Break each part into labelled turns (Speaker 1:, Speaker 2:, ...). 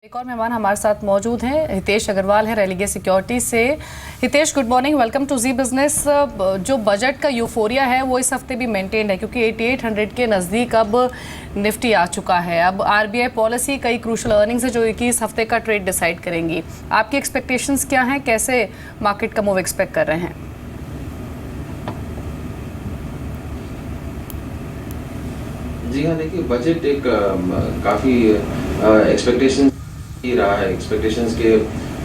Speaker 1: एक और मेहमान हमारे साथ मौजूद हैं, हितेश अग्रवाल है रेलिगे सिक्योरिटी से। Hitesh, good morning, welcome to Zee business. जो बजट का यूफोरिया है वो इस हफ्ते भी मेंटेन है क्योंकि 8800 के नज़दीक अब निफ्टी आ चुका है। अब आरबीआई पॉलिसी, कई क्रूशल अर्निंग्स है जो इस हफ्ते का ट्रेड डिसाइड करेंगी। आपकी एक्सपेक्टेशंस क्या हैं, कैसे मार्केट का मूव एक्सपेक्ट कर रहे हैं?
Speaker 2: जी हाँ, देखिए बजट एक काफ़ी एक्सपेक्टेशन ही रहा है, एक्सपेक्टेशंस के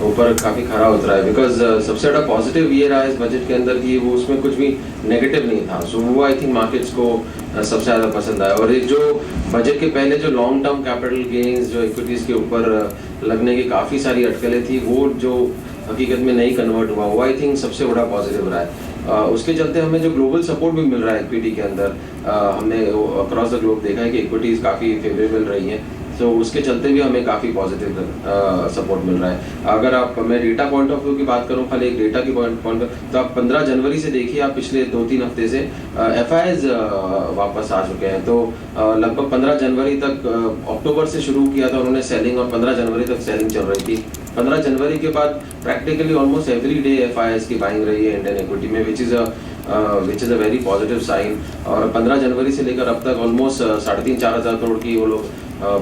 Speaker 2: ऊपर काफ़ी खरा उतरा है। बिकॉज सबसे ज़्यादा पॉजिटिव ये रहा है इस बजट के अंदर कि वो उसमें कुछ भी नेगेटिव नहीं था। सो वो आई थिंक मार्केट्स को सबसे ज़्यादा पसंद आया। और एक जो बजट के पहले जो लॉन्ग टर्म कैपिटल गेन्स जो इक्विटीज़ के ऊपर लगने की काफ़ी सारी अटकलें थी, वो जो हकीकत में नहीं कन्वर्ट हुआ, वो आई थिंक सबसे बड़ा पॉजिटिव रहा है। उसके चलते हमें जो ग्लोबल सपोर्ट भी मिल रहा है इक्विटी के अंदर, हमने अक्रॉस द ग्लोब देखा है कि इक्विटीज़ काफ़ी फेवरेबल रही हैं। तो उसके चलते भी हमें काफ़ी पॉजिटिव सपोर्ट मिल रहा है। अगर आप मैं डेटा पॉइंट ऑफ व्यू की बात करूं, खाली एक डेटा की पॉइंट तो आप 15 जनवरी से देखिए, आप पिछले 2-3 हफ्ते से एफआईआईज वापस आ चुके हैं। तो लगभग 15 जनवरी तक, अक्टूबर से शुरू किया था उन्होंने सेलिंग, और 15 जनवरी तक सेलिंग चल रही थी। 15 जनवरी के बाद practically almost every day FIIs की बाइंग रही है इंडियन इक्विटी में, which is a very positive sign. और 15 जनवरी से लेकर अब तक ऑलमोस्ट 3,500-4 हज़ार करोड़ की वो लोग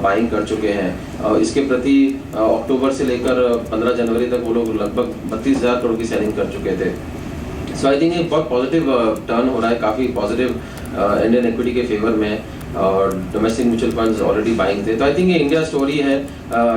Speaker 2: बाइंग कर चुके हैं। इसके प्रति अक्टूबर से लेकर 15 जनवरी तक वो लोग लगभग 32,000 करोड़ की सेलिंग कर चुके थे। सो आई थिंक एक बहुत पॉजिटिव टर्न हो रहा है, काफ़ी पॉजिटिव इंडियन इक्विटी के फेवर में, और domestic mutual funds already buying थे। तो आई थिंक ये इंडिया स्टोरी है।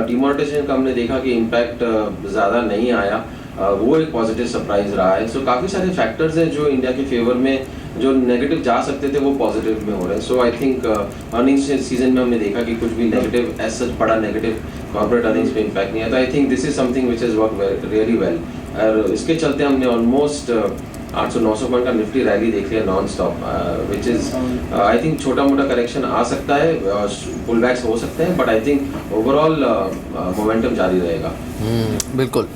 Speaker 2: डिमोनेटाइजेशन का हमने देखा कि इम्पैक्ट ज़्यादा नहीं आया, वो एक पॉजिटिव सरप्राइज रहा है। सो काफ़ी सारे फैक्टर्स हैं जो इंडिया के फेवर में, जो नेगेटिव जा सकते थे वो पॉजिटिव में हो रहे हैं। सो आई थिंक अर्निंग्स सीजन में हमने देखा कि कुछ भी नेगेटिव एज सच बड़ा नेगेटिव कॉर्पोरेट अर्निंग्स पे इम्पैक्ट नहीं है। तो I think this is something which is work really well. और इसके चलते हमने ऑलमोस्ट 800-900 पॉइंट का निफ्टी रैली देख लिया non stop, which is I think छोटा मोटा करेक्शन आ सकता है, पुल बैक्स हो सकते हैं, but I think overall momentum जारी रहेगा।
Speaker 3: बिल्कुल।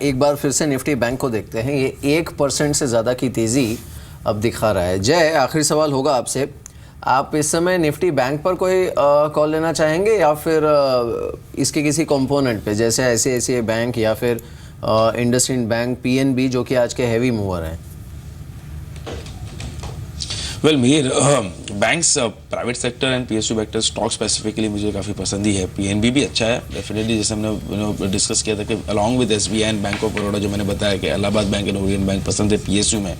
Speaker 3: एक बार फिर से निफ्टी बैंक को देखते हैं। ये 1% से ज़्यादा की तेज़ी अब दिखा रहा है। जय, आखिरी सवाल होगा आपसे, आप इस समय निफ्टी बैंक पर कोई कॉल लेना चाहेंगे या फिर इसके किसी कंपोनेंट पे, जैसे ICICI बैंक या फिर इंडसइंड बैंक, PNB जो कि आज के हैवी मूवर हैं?
Speaker 4: Well Mir, banks, private sector and PSU vector stock specifically मुझे काफ़ी पसंद ही है। PNB भी अच्छा है डेफिनेटली, जैसे हमने डिस्कस किया था कि along with SBI and bank of Baroda, जो मैंने बताया कि Allahabad bank and Orient bank पसंद है PSU में।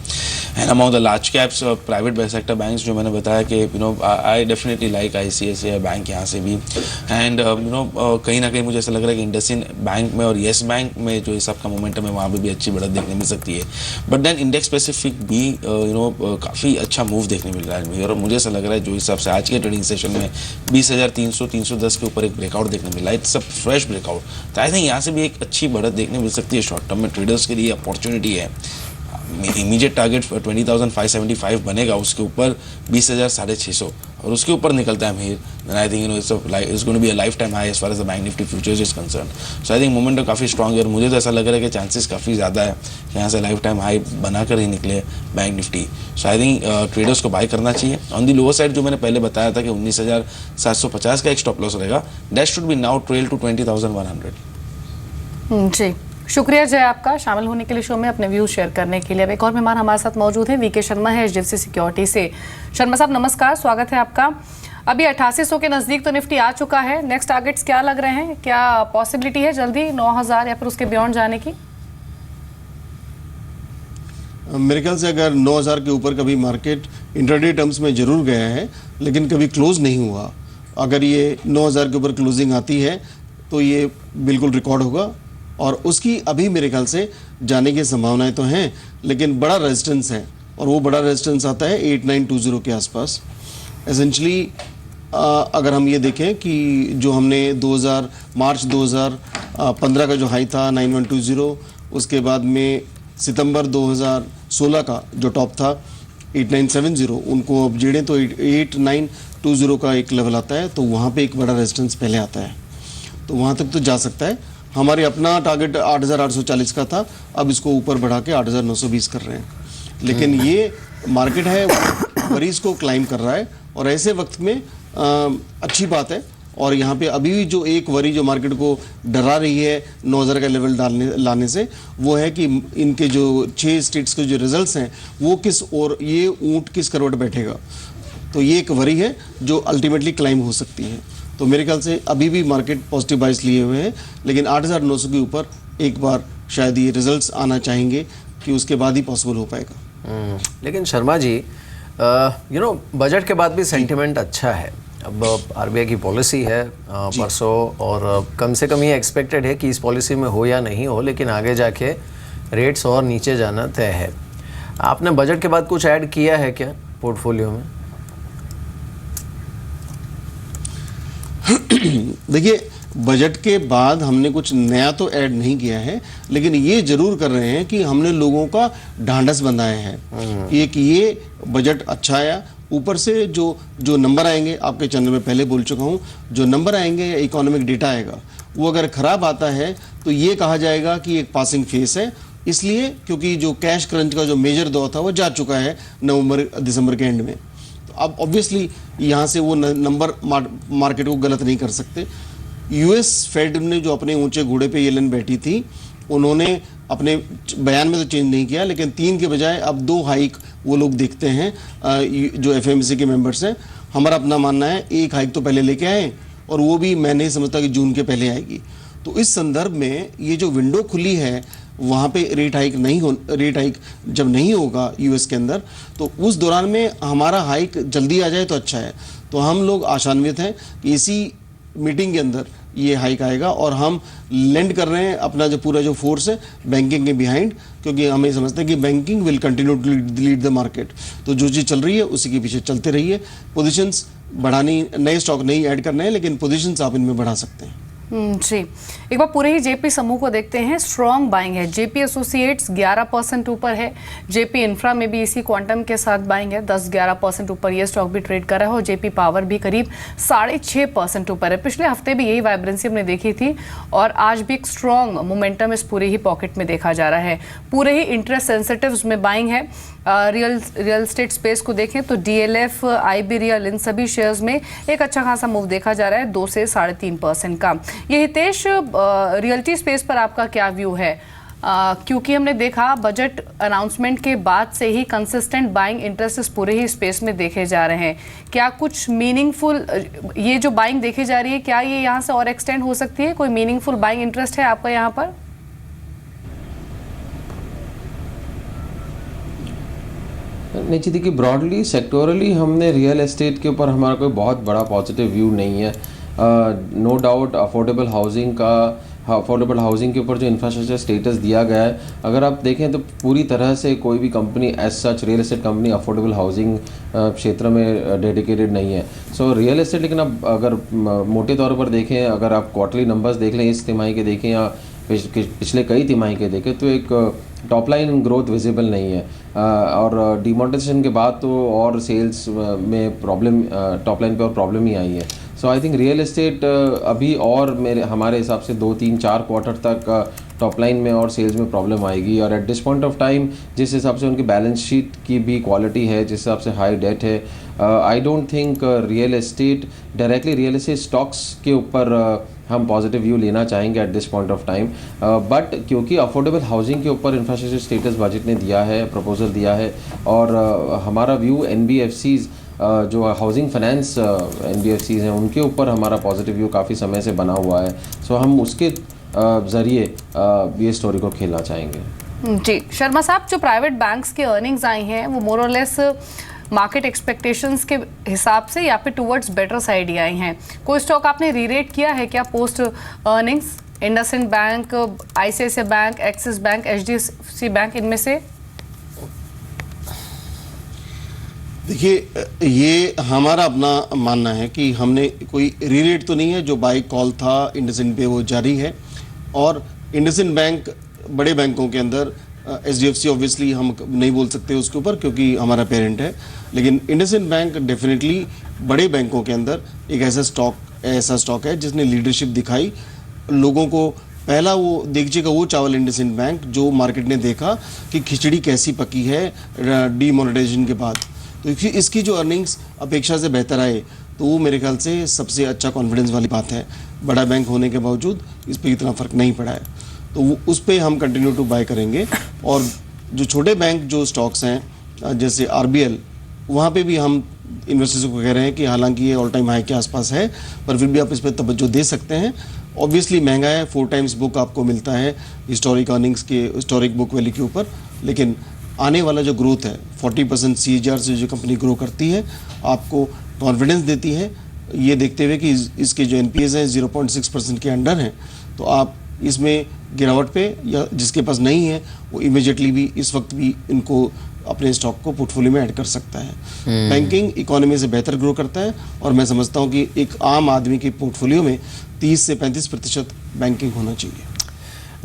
Speaker 4: And among the large caps private sector banks जो मैंने बताया कि I definitely like ICICI bank यहाँ से भी। एंड कहीं ना कहीं मुझे ऐसा लग रहा है कि इंडसइंड बैंक में और येस बैंक में जो हिसाब का मोमेंटम है वहाँ पर भी अच्छी बढ़त देखने मिल सकती है। बट देन इंडेक्स स्पेसिफिक भी काफ़ी अच्छा मूव देखने मिल रहा है। और मुझे ऐसा लग रहा है जो हिसाब से आज के ट्रेडिंग सेशन में 20,300-310 के ऊपर एक ब्रेकआउट देखने मिला है, इट्स अ फ्रेश ब्रेकआउट। तो आई थिंक यहाँ से भी एक अच्छी बढ़त देखने मिल सकती है। शॉर्ट टर्म में ट्रेडर्स के लिए अपॉर्चुनिटी है। इमीडिएट टारगेट 20,575 बनेगा, उसके ऊपर 20,650 और उसके ऊपर निकलता है Meer, then I think it's going to be a lifetime high as far as the bank Nifty futures is concern. So I think momentum काफ़ी स्ट्रॉन्ग है और मुझे तो ऐसा लग रहा है कि चांसेस काफ़ी ज़्यादा है कि यहाँ से लाइफ टाइम हाई बनाकर ही निकले bank Nifty. So I think traders को बाय करना चाहिए। ऑन दी लोअर साइड जो मैंने पहले बताया था कि 19,750 का एक स्टॉप लॉस रहेगा, that should be now trail to 20,100।
Speaker 1: जी, शुक्रिया जय आपका शामिल होने के लिए शो में, अपने व्यूज शेयर करने के लिए। अब एक और मेहमान हमारे साथ मौजूद हैं, VK शर्मा है HDFC सिक्योरिटी से। शर्मा साहब नमस्कार, स्वागत है आपका। अभी 8800 के नज़दीक तो निफ्टी आ चुका है, नेक्स्ट टारगेट्स क्या लग रहे हैं? क्या पॉसिबिलिटी है जल्दी 9,000 या फिर उसके बियॉन्ड जाने की?
Speaker 5: मेरे ख्याल से अगर 9,000 के ऊपर कभी मार्केट इंट्राडे टर्म्स में जरूर गया है, लेकिन कभी क्लोज नहीं हुआ। अगर ये 9,000 के ऊपर क्लोजिंग आती है तो ये बिल्कुल रिकॉर्ड होगा, और उसकी अभी मेरे ख्याल से जाने की संभावनाएं तो हैं, लेकिन बड़ा रेजिस्टेंस है, और वो बड़ा रेजिस्टेंस आता है 8920 के आसपास। एसेंशली अगर हम ये देखें कि जो हमने मार्च 2015 का जो हाई था 9120, उसके बाद में सितंबर 2016 का जो टॉप था 8970, उनको अब जेड़ें तो 8920 का एक लेवल आता है, तो वहाँ पे एक बड़ा रेजिस्टेंस पहले आता है, तो वहाँ तक तो जा सकता है। हमारे अपना टारगेट 8,840 का था, अब इसको ऊपर बढ़ा के 8,920 कर रहे हैं। लेकिन ये मार्केट है वरीज को क्लाइम कर रहा है, और ऐसे वक्त में अच्छी बात है, और यहाँ पे अभी भी जो एक वरी जो मार्केट को डरा रही है 9,000 का लेवल लाने से, वो है कि इनके जो 6 स्टेट्स के जो रिजल्ट्स हैं वो किस और ये ऊंट किस करवट बैठेगा। तो ये एक वरी है जो अल्टीमेटली क्लाइम हो सकती है। तो मेरे ख्याल से अभी भी मार्केट पॉजिटिव बाइस लिए हुए हैं, लेकिन 8,900 के ऊपर एक बार शायद ये रिजल्ट्स आना चाहेंगे कि उसके बाद ही पॉसिबल हो पाएगा।
Speaker 3: लेकिन शर्मा जी, बजट के बाद भी सेंटिमेंट अच्छा है। अब आरबीआई की पॉलिसी है परसों, और कम से कम ये एक्सपेक्टेड है कि इस पॉलिसी में हो या नहीं हो, लेकिन आगे जाके रेट्स और नीचे जाना तय है। आपने बजट के बाद कुछ ऐड किया है क्या पोर्टफोलियो में?
Speaker 5: देखिए, बजट के बाद हमने कुछ नया तो ऐड नहीं किया है, लेकिन ये जरूर कर रहे हैं कि हमने लोगों का ढांढस बंधाया है। एक ये बजट अच्छा आया, ऊपर से जो नंबर आएंगे, आपके चैनल में पहले बोल चुका हूँ, जो नंबर आएंगे या इकोनॉमिक डेटा आएगा वो अगर खराब आता है तो ये कहा जाएगा कि एक पासिंग फेस है। इसलिए क्योंकि जो कैश क्रंच का जो मेजर दौर था वो जा चुका है नवंबर दिसंबर के एंड में। तो अब ऑब्वियसली यहाँ से वो नंबर मार्केट को गलत नहीं कर सकते। यूएस फेड ने जो अपने ऊंचे घोड़े पे येलन बैठी थी, उन्होंने अपने बयान में तो चेंज नहीं किया, लेकिन 3 के बजाय अब 2 हाइक वो लोग देखते हैं। जो एफएमसी के मेंबर्स हैं, हमारा अपना मानना है 1 हाइक तो पहले लेके आए, और वो भी मैं नहीं समझता कि जून के पहले आएगी। तो इस संदर्भ में ये जो विंडो खुली है वहाँ पे रेट हाइक जब नहीं होगा यूएस के अंदर, तो उस दौरान में हमारा हाइक जल्दी आ जाए तो अच्छा है। तो हम लोग आशान्वित हैं कि इसी मीटिंग के अंदर ये हाइक आएगा, और हम लेंड कर रहे हैं अपना जो पूरा जो फोर्स है बैंकिंग के बिहाइंड, क्योंकि हमें समझते हैं कि banking will continue to lead the market. तो जो चीज़ चल रही है उसी के पीछे चलते रहिए। पोजीशंस बढ़ानी, नए स्टॉक नहीं ऐड करने हैं, लेकिन पोजीशंस आप इनमें बढ़ा सकते हैं।
Speaker 1: जी, एक बार पूरे ही जेपी समूह को देखते हैं। स्ट्रॉन्ग बाइंग है, जेपी एसोसिएट्स 11% ऊपर है, जेपी इंफ्रा में भी इसी क्वांटम के साथ बाइंग है, 10-11% ऊपर ये स्टॉक भी ट्रेड कर रहा है, और जेपी पावर भी करीब 6.5% ऊपर है। पिछले हफ्ते भी यही वाइब्रेंसी हमने देखी थी, और आज भी एक स्ट्रॉन्ग मोमेंटम इस पूरे ही पॉकेट में देखा जा रहा है। पूरे ही इंटरेस्ट सेंसिटिव्स में बाइंग है। रियल एस्टेट स्पेस को देखें तो डीएलएफ, आईबी रियल, इन सभी शेयर्स में एक अच्छा खासा मूव देखा जा रहा है, 2 से 3.5% का। ये हितेश, रियल्टी स्पेस पर आपका क्या व्यू है? क्योंकि हमने देखा बजट अनाउंसमेंट के बाद से ही कंसिस्टेंट बाइंग इंटरेस्ट इस पूरे ही स्पेस में देखे जा रहे हैं। क्या कुछ मीनिंगफुल ये जो बाइंग देखी जा रही है, क्या ये यहाँ से और एक्सटेंड हो सकती है? कोई मीनिंगफुल बाइंग इंटरेस्ट है आपका यहाँ पर?
Speaker 2: नहीं जी, देखिए ब्रॉडली सेक्टोरली हमने रियल एस्टेट के ऊपर हमारा कोई बहुत बड़ा पॉजिटिव व्यू नहीं है। नो डाउट अफोर्डेबल हाउसिंग के ऊपर जो इंफ्रास्ट्रक्चर स्टेटस दिया गया है, अगर आप देखें तो पूरी तरह से कोई भी company as such real estate company affordable housing क्षेत्र में डेडिकेटेड नहीं है। सो रियल एस्टेट, लेकिन अब अगर मोटे तौर पर देखें, अगर आप क्वार्टरली नंबर्स देख लें, इस तिमाही के देखें या पिछले कई तिमाही के देखें, तो एक टॉप लाइन ग्रोथ विजिबल नहीं है। और डिमोनेटाइजेशन के बाद तो और सेल्स में प्रॉब्लम, टॉप लाइन पे और प्रॉब्लम ही आई है। सो आई थिंक रियल एस्टेट अभी और हमारे हिसाब से 2-3-4 क्वार्टर तक टॉप लाइन में और सेल्स में प्रॉब्लम आएगी। और at this point of time जिस हिसाब से उनकी बैलेंस शीट की भी क्वालिटी है, जिस हिसाब से हाई डेट है, I don't think real estate directly real estate stocks के ऊपर हम पॉजिटिव व्यू लेना चाहेंगे at this point of time. But क्योंकि अफोर्डेबल हाउसिंग के ऊपर इंफ्रास्ट्रक्चर स्टेटस बजट ने दिया है, प्रपोजल दिया है, और हमारा व्यू एनबीएफसीज जो हाउसिंग फाइनेंस एनबीएफसीज हैं उनके ऊपर हमारा पॉजिटिव व्यू काफ़ी समय से बना हुआ है। सो हम उसके ज़रिए ये स्टोरी को खेलना चाहेंगे।
Speaker 1: जी शर्मा साहब, जो प्राइवेट बैंक्स के अर्निंग्स आई हैं वो मोर और लेस मार्केट एक्सपेक्टेशंस के हिसाब से या फिर टुवर्ड्स बेटर साइड ही आई हैं। कोई स्टॉक आपने रीरेट किया है क्या post earnings? IndusInd bank, ICICI bank, axis bank, HDFC bank, इनमें से?
Speaker 5: देखिए, ये हमारा अपना मानना है कि हमने कोई रीरेट तो नहीं है। जो बाई कॉल था इंडसइंड पे वो जारी है, और इंडसइंड बैंक बड़े बैंकों के अंदर, एचडीएफसी ऑब्वियसली हम नहीं बोल सकते उसके ऊपर क्योंकि हमारा पेरेंट है, लेकिन इंडसइंड बैंक डेफिनेटली बड़े बैंकों के अंदर एक ऐसा स्टॉक है जिसने लीडरशिप दिखाई लोगों को। पहला वो देखिए का वो चावल इंडसइंड बैंक जो मार्केट ने देखा कि खिचड़ी कैसी पकी है डीमोनेटाइजेशन के बाद, तो इसकी जो अर्निंग्स अपेक्षा से बेहतर आए, तो वो मेरे ख्याल से सबसे अच्छा कॉन्फिडेंस वाली बात है। बड़ा बैंक होने के बावजूद इस पर इतना फ़र्क नहीं पड़ा है, तो उस पर हम कंटिन्यू टू बाय करेंगे। और जो छोटे बैंक जो स्टॉक्स हैं जैसे RBL, वहाँ पे भी हम इन्वेस्टर्स को कह रहे हैं कि हालांकि ये ऑल टाइम हाई के आसपास है, पर फिर भी आप इस पर तवज्जो दे सकते हैं। ऑब्वियसली महंगा है, 4 टाइम्स बुक आपको मिलता है हिस्टोरिक अर्निंग्स के, हिस्टोरिक बुक वैल्यू के ऊपर, लेकिन आने वाला जो ग्रोथ है 40% CAGR से जो कंपनी ग्रो करती है आपको कॉन्फिडेंस देती है। ये देखते हुए कि इसके जो NPAs हैं 0.6% के अंडर हैं, तो आप इसमें गिरावट पे, या जिसके पास नहीं है वो इमीडिएटली भी इस वक्त भी इनको अपने स्टॉक को पोर्टफोलियो में ऐड कर सकता है। बैंकिंग इकोनॉमी से बेहतर ग्रो करता है, और मैं समझता हूँ कि एक आम आदमी के पोर्टफोलियो में 30 से 35% बैंकिंग होना चाहिए।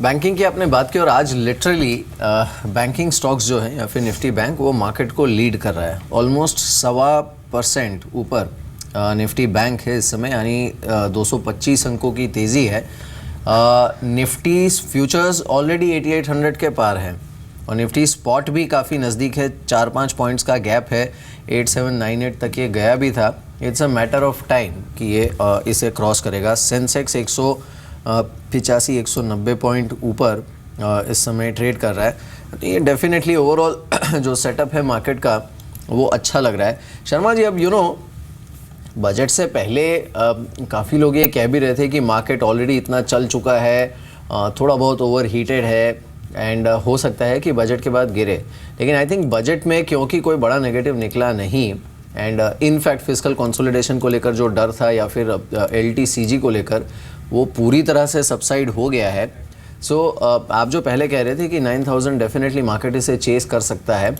Speaker 3: बैंकिंग की आपने बात की, और आज लिटरली बैंकिंग स्टॉक्स जो हैं या फिर निफ्टी बैंक वो मार्केट को लीड कर रहा है। ऑलमोस्ट 1.25% ऊपर निफ्टी बैंक है इस समय, यानी 225 अंकों की तेज़ी है। निफ्टी फ्यूचर्स ऑलरेडी 8800 के पार है, और निफ्टी स्पॉट भी काफ़ी नज़दीक है, 4-5 पॉइंट्स का गैप है, 8798 तक ये गया भी था। It's a matter of time कि ये इसे क्रॉस करेगा। सेंसेक्स 185-190 पॉइंट ऊपर इस समय ट्रेड कर रहा है, तो ये डेफिनेटली ओवरऑल जो सेटअप है मार्केट का वो अच्छा लग रहा है। शर्मा जी, अब बजट से पहले काफ़ी लोग ये कह भी रहे थे कि मार्केट ऑलरेडी इतना चल चुका है, थोड़ा बहुत ओवर हीटेड है, एंड हो सकता है कि बजट के बाद गिरे। लेकिन आई थिंक बजट में क्योंकि कोई बड़ा नेगेटिव निकला नहीं, एंड इनफैक्ट फिस्कल कंसोलिडेशन को लेकर जो डर था या फिर LTCG को लेकर, वो पूरी तरह से सबसाइड हो गया है। सो आप जो पहले कह रहे थे कि 9000 डेफिनेटली मार्केट इसे चेस कर सकता है,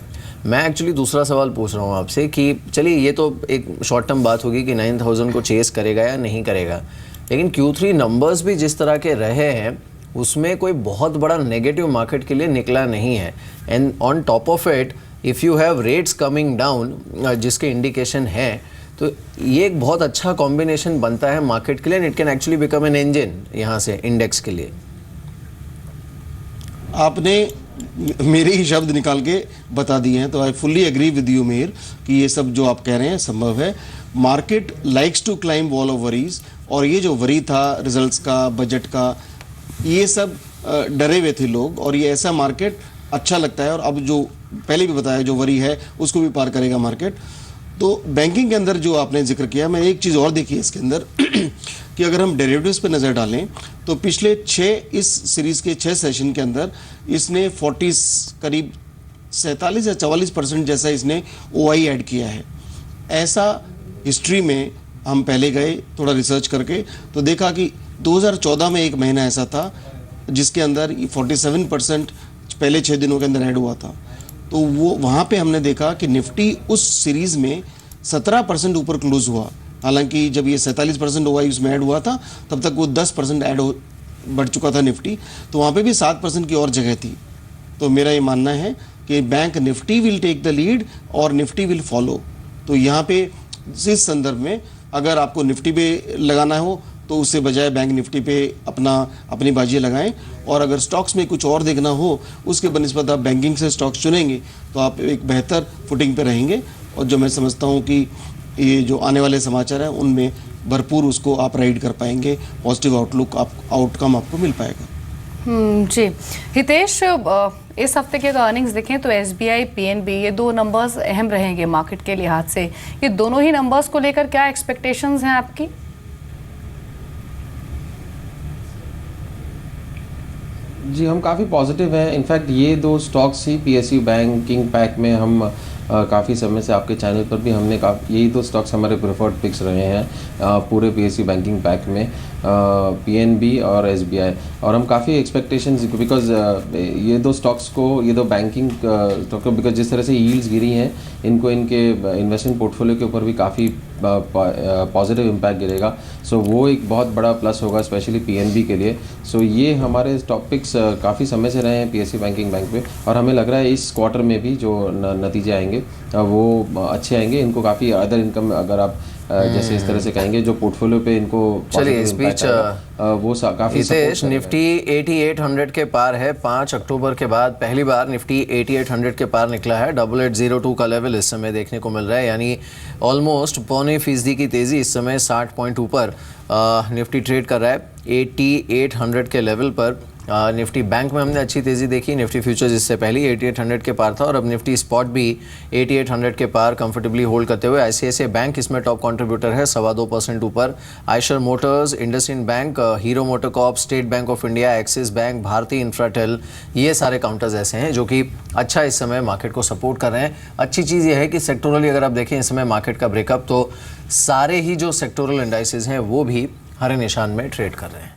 Speaker 3: मैं एक्चुअली दूसरा सवाल पूछ रहा हूँ आपसे कि चलिए ये तो एक शॉर्ट टर्म बात होगी कि 9000 को चेस करेगा या नहीं करेगा, लेकिन Q3 नंबर्स भी जिस तरह के रहे हैं उसमें कोई बहुत बड़ा नेगेटिव मार्केट के लिए निकला नहीं है। And on top of it if you have rates coming down जिसके इंडिकेशन है, तो ये एक बहुत अच्छा कॉम्बिनेशन बनता है मार्केट के लिए, and it can actually become an engine यहाँ से इंडेक्स के लिए।
Speaker 5: आपने मेरे ही शब्द निकाल के बता दिए हैं, तो I fully agree with you Meher कि ये सब जो आप कह रहे हैं संभव है। Market likes to climb wall of worries, और ये जो वरी था रिजल्ट्स का, बजट का, ये सब डरे हुए थे लोग, और ये ऐसा मार्केट अच्छा लगता है। और अब जो पहले भी बताया जो वरी है उसको भी पार करेगा मार्केट। तो बैंकिंग के अंदर जो आपने जिक्र किया, मैं एक चीज़ और देखी है इसके अंदर कि अगर हम डेरिवेटिव्स पे नज़र डालें तो पिछले 6 इस सीरीज़ के 6 सेशन के अंदर इसने 40 करीब 47 या 44% जैसा इसने OI ऐड किया है। ऐसा हिस्ट्री में हम पहले गए थोड़ा रिसर्च करके तो देखा कि 2014 में एक महीना ऐसा था जिसके अंदर 47% पहले 6 दिनों के अंदर ऐड हुआ था। तो वो वहाँ पे हमने देखा कि निफ्टी उस सीरीज़ में 17% ऊपर क्लोज हुआ। हालांकि जब ये 47% OI उसमें ऐड हुआ था तब तक वो 10% ऐड बढ़ चुका था निफ्टी, तो वहाँ पे भी 7% की और जगह थी। तो मेरा ये मानना है कि bank Nifty will take the lead और निफ्टी विल फॉलो। तो यहाँ पे इस संदर्भ में अगर आपको निफ्टी पे लगाना हो तो उससे बजाय बैंक निफ्टी पे अपनी बाजियाँ लगाएं, और अगर स्टॉक्स में कुछ और देखना हो उसके बनिस्बत आप बैंकिंग से स्टॉक्स चुनेंगे तो आप एक बेहतर फुटिंग पे रहेंगे। और जो मैं समझता हूँ कि ये जो आने वाले समाचार हैं उनमें भरपूर उसको आप राइड कर पाएंगे, पॉजिटिव आउटकम आपको मिल पाएगा।
Speaker 1: जी हितेश, इस हफ्ते के अगर अर्निंग्स देखें तो SBI PNB ये 2 नंबर्स अहम रहेंगे मार्केट के लिहाज से। ये दोनों ही नंबर्स को लेकर क्या एक्सपेक्टेशंस हैं आपकी?
Speaker 2: जी हम काफ़ी पॉजिटिव हैं। इनफैक्ट ये 2 स्टॉक्स ही PSU बैंकिंग पैक में हम काफ़ी समय से आपके चैनल पर भी हमने यही 2 स्टॉक्स हमारे प्रेफर्ड पिक्स रहे हैं पूरे PSU बैंकिंग पैक में, PNB और SBI। और हम काफ़ी एक्सपेक्टेशंस बिकॉज ये 2 स्टॉक्स को, ये 2 बैंकिंग स्टॉक को, बिकॉज जिस तरह से यील्ड्स गिरी हैं इनको इनके इन्वेस्टमेंट पोर्टफोलियो के ऊपर भी काफ़ी पॉजिटिव इम्पैक्ट गिरेगा। सो वो एक बहुत बड़ा प्लस होगा स्पेशली PNB के लिए। सो ये हमारे टॉपिक्स काफ़ी समय से रहे हैं PSU बैंकिंग बैंक पे, और हमें लग रहा है इस क्वार्टर में भी जो नतीजे आएंगे वो अच्छे आएंगे। इनको काफ़ी अदर इनकम, अगर आप जैसे इस तरह से कहेंगे जो पोर्टफोलियो पे इनको
Speaker 3: चलिए,
Speaker 2: positive
Speaker 3: इस बीच,
Speaker 2: impact आएगा, वो काफी
Speaker 3: हितेश, निफ्टी 8800 के पार है। 5 अक्टूबर के बाद पहली बार निफ्टी 8800 के पार निकला है। 8802 का लेवल इस समय देखने को मिल रहा है, यानी ऑलमोस्ट 0.25% की तेज़ी इस समय 60 पॉइंट ऊपर निफ्टी ट्रेड कर रहा है 8800 के लेवल पर। निफ्टी बैंक में हमने अच्छी तेज़ी देखी। निफ्टी फ्यूचर्स इससे पहले 8800 के पार था और अब निफ्टी स्पॉट भी 8800 के पार कंफर्टेबली होल्ड करते हुए ICICI बैंक इसमें टॉप कंट्रीब्यूटर है 2.25% ऊपर। आयशर मोटर्स, इंडसइंड बैंक, हीरो मोटोकॉर्प, स्टेट बैंक ऑफ इंडिया, एक्सिस बैंक, भारती इंफ्राटेल, ये सारे काउंटर्स ऐसे हैं जो कि अच्छा इस समय मार्केट को सपोर्ट कर रहे हैं। अच्छी चीज़ ये है कि सेक्टोरली अगर आप देखें इस समय मार्केट का ब्रेकअप, तो सारे ही जो सेक्टोरल इंडाइसेस हैं वो भी हरे निशान में ट्रेड कर रहे हैं।